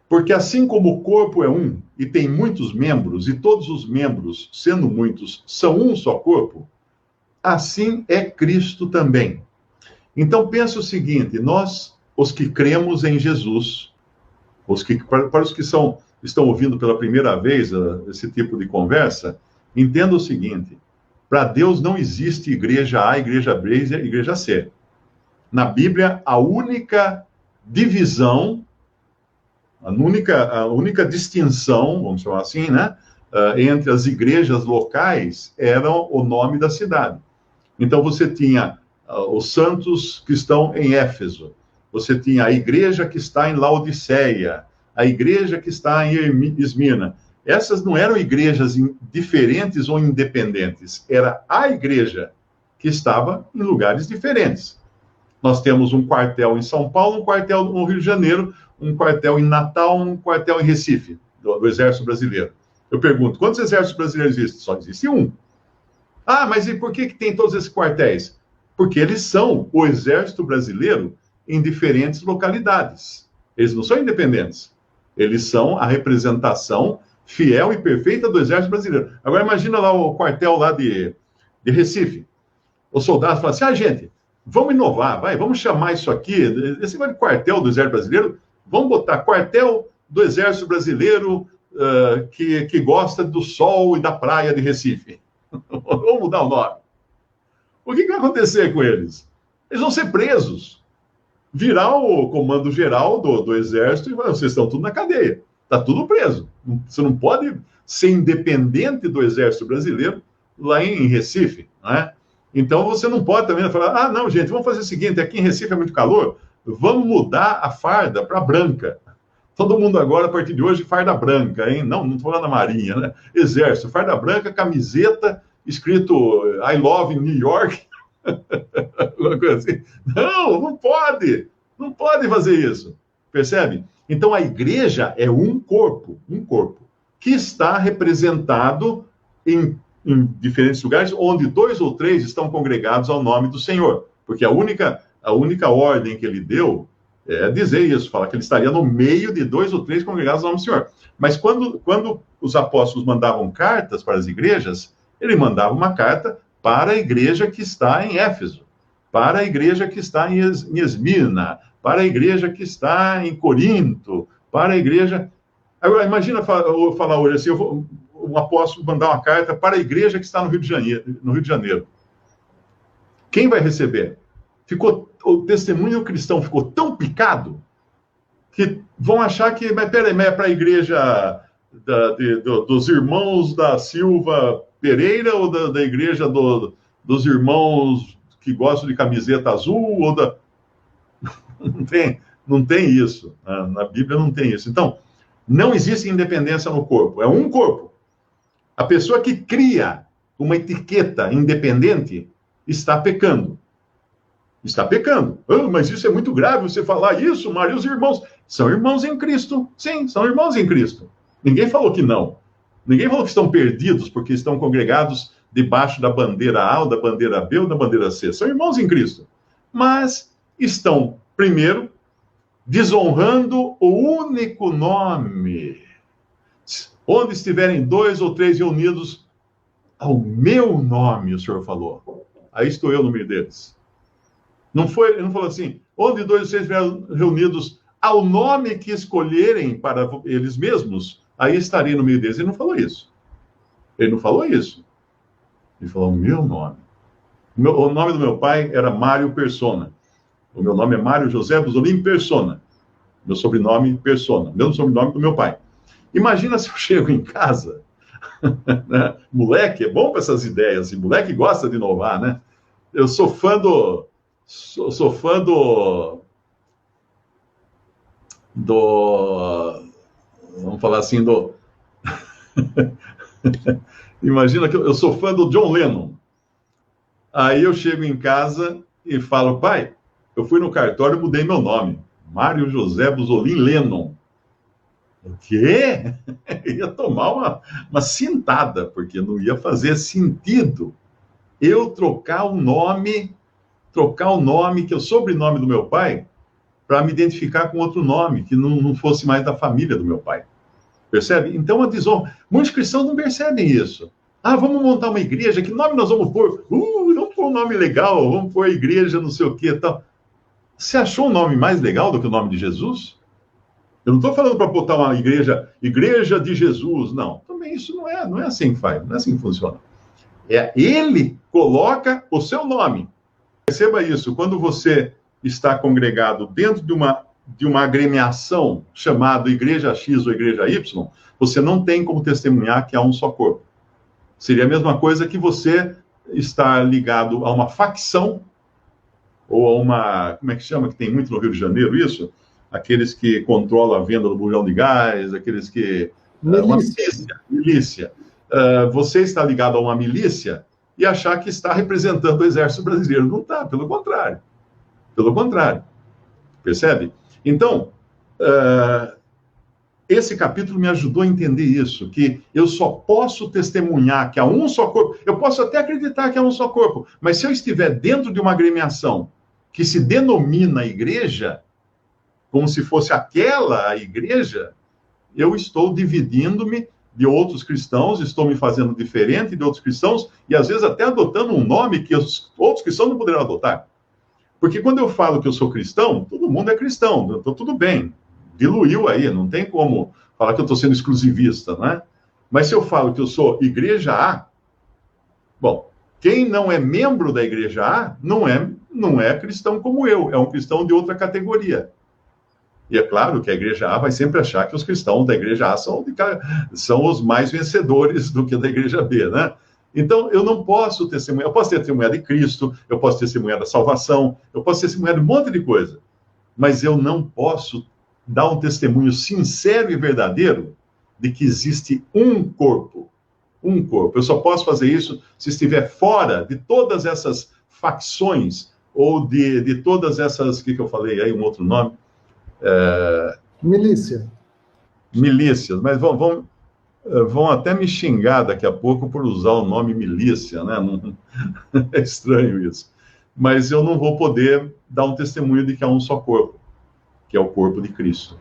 Porque assim como o corpo é um e tem muitos membros, e todos os membros, sendo muitos, são um só corpo, assim é Cristo também. Então pense o seguinte: nós, os que cremos em Jesus, para os que estão ouvindo pela primeira vez esse tipo de conversa, entenda o seguinte: para Deus não existe igreja A, igreja B e igreja C. Na Bíblia, a única divisão, a única distinção, vamos chamar assim, né, entre as igrejas locais era o nome da cidade. Então você tinha os santos que estão em Éfeso, você tinha a igreja que está em Laodiceia, a igreja que está em Esmirna. Essas não eram igrejas diferentes ou independentes, era a igreja que estava em lugares diferentes. Nós temos um quartel em São Paulo, um quartel no Rio de Janeiro, um quartel em Natal, um quartel em Recife, do Exército Brasileiro. Eu pergunto, quantos exércitos brasileiros existem? Só existe um. Ah, mas e por que tem todos esses quartéis? Porque eles são o Exército Brasileiro em diferentes localidades. Eles não são independentes. Eles são a representação fiel e perfeita do Exército Brasileiro. Agora imagina lá o quartel lá de Recife. Os soldados falam assim, gente, vamos inovar, vamos chamar isso aqui, esse quartel do Exército Brasileiro, vamos botar quartel do Exército Brasileiro que gosta do sol e da praia de Recife. Vamos mudar o nome. O que vai acontecer com eles? Eles vão ser presos. Virar o comando geral do Exército e vocês estão tudo na cadeia. Está tudo preso. Você não pode ser independente do Exército Brasileiro lá em Recife, né? Então você não pode também falar, não, gente, vamos fazer o seguinte, aqui em Recife é muito calor, vamos mudar a farda para branca. Todo mundo agora, a partir de hoje, farda branca, hein? Não estou falando da Marinha, né? Exército, farda branca, camiseta, escrito I love New York. Uma coisa assim. Não pode. Não pode fazer isso. Percebe? Então a igreja é um corpo, que está representado em diferentes lugares, onde 2 ou 3 estão congregados ao nome do Senhor. Porque a única ordem que ele deu é dizer isso, fala que ele estaria no meio de 2 ou 3 congregados ao nome do Senhor. Mas quando os apóstolos mandavam cartas para as igrejas, ele mandava uma carta para a igreja que está em Éfeso, para a igreja que está em Esmirna, para a igreja que está em Corinto, para a igreja... Agora, imagina falar hoje assim, um apóstolo mandar uma carta para a igreja que está no Rio de Janeiro. Quem vai receber? O testemunho cristão ficou tão picado que vão achar que, mas peraí, é para a igreja dos irmãos da Silva Pereira ou da igreja dos irmãos que gostam de camiseta azul ou da... Não tem isso. Na Bíblia não tem isso. Então, não existe independência no corpo. É um corpo. A pessoa que cria uma etiqueta independente está pecando. Está pecando. Mas isso é muito grave você falar isso, Mário. E os irmãos são irmãos em Cristo. Sim, são irmãos em Cristo. Ninguém falou que não. Ninguém falou que estão perdidos porque estão congregados debaixo da bandeira A, ou da bandeira B, ou da bandeira C. São irmãos em Cristo. Mas estão, primeiro, desonrando o único nome. Onde estiverem 2 ou 3 reunidos ao meu nome, o Senhor falou. Aí estou eu no meio deles. Ele não falou assim, onde 2 ou 3 estiverem reunidos ao nome que escolherem para eles mesmos, aí estarei no meio deles. Ele não falou isso. Ele não falou isso. Ele falou o meu nome. O nome do meu pai era Mário Persona. O meu nome é Mário José Busolim Persona. Meu sobrenome, Persona. Meu sobrenome do meu pai. Imagina se eu chego em casa, né? Moleque é bom para essas ideias, e moleque gosta de inovar, né? Eu sou fã do vamos falar assim, imagina que eu sou fã do John Lennon. Aí eu chego em casa e falo, pai, eu fui no cartório e mudei meu nome. Mário José Busolim Lennon. O quê? Ia tomar uma cintada, porque não ia fazer sentido eu trocar o nome, que é o sobrenome do meu pai, para me identificar com outro nome, que não fosse mais da família do meu pai. Percebe? Então, a desonra. Muitos cristãos não percebem isso. Ah, vamos montar uma igreja, que nome nós vamos pôr? Vamos pôr um nome legal, vamos pôr a igreja, não sei o quê, tal. Você achou um nome mais legal do que o nome de Jesus? Eu não estou falando para botar uma igreja de Jesus, não. Também isso não é assim que faz, não é assim que funciona. Ele coloca o seu nome. Perceba isso, quando você está congregado dentro de uma agremiação chamada Igreja X ou Igreja Y, você não tem como testemunhar que há um só corpo. Seria a mesma coisa que você estar ligado a uma facção ou a uma, como é que chama, que tem muito no Rio de Janeiro isso? Aqueles que controlam a venda do bujão de gás, aqueles que... uma milícia. Você está ligado a uma milícia e achar que está representando o exército brasileiro. Não está, pelo contrário. Pelo contrário. Percebe? Então, esse capítulo me ajudou a entender isso, que eu só posso testemunhar que há um só corpo. Eu posso até acreditar que há um só corpo, mas se eu estiver dentro de uma agremiação que se denomina igreja, como se fosse aquela a igreja, eu estou dividindo-me de outros cristãos, estou me fazendo diferente de outros cristãos, e às vezes até adotando um nome que os outros cristãos não poderão adotar. Porque quando eu falo que eu sou cristão, todo mundo é cristão, então tudo bem, diluiu aí, não tem como falar que eu estou sendo exclusivista, né? Mas se eu falo que eu sou igreja A, bom, quem não é membro da igreja A não é cristão como eu, é um cristão de outra categoria. E é claro que a igreja A vai sempre achar que os cristãos da igreja A são os mais vencedores do que da igreja B, né? Então, eu não posso testemunhar, eu posso testemunhar de Cristo, eu posso testemunhar da salvação, eu posso testemunhar de um monte de coisa, mas eu não posso dar um testemunho sincero e verdadeiro de que existe um corpo. Um corpo. Eu só posso fazer isso se estiver fora de todas essas facções, ou de todas essas, o que eu falei aí, um outro nome? Milícias, mas vão até me xingar daqui a pouco por usar o nome milícia, né? É estranho isso. Mas eu não vou poder dar um testemunho de que há um só corpo, que é o corpo de Cristo.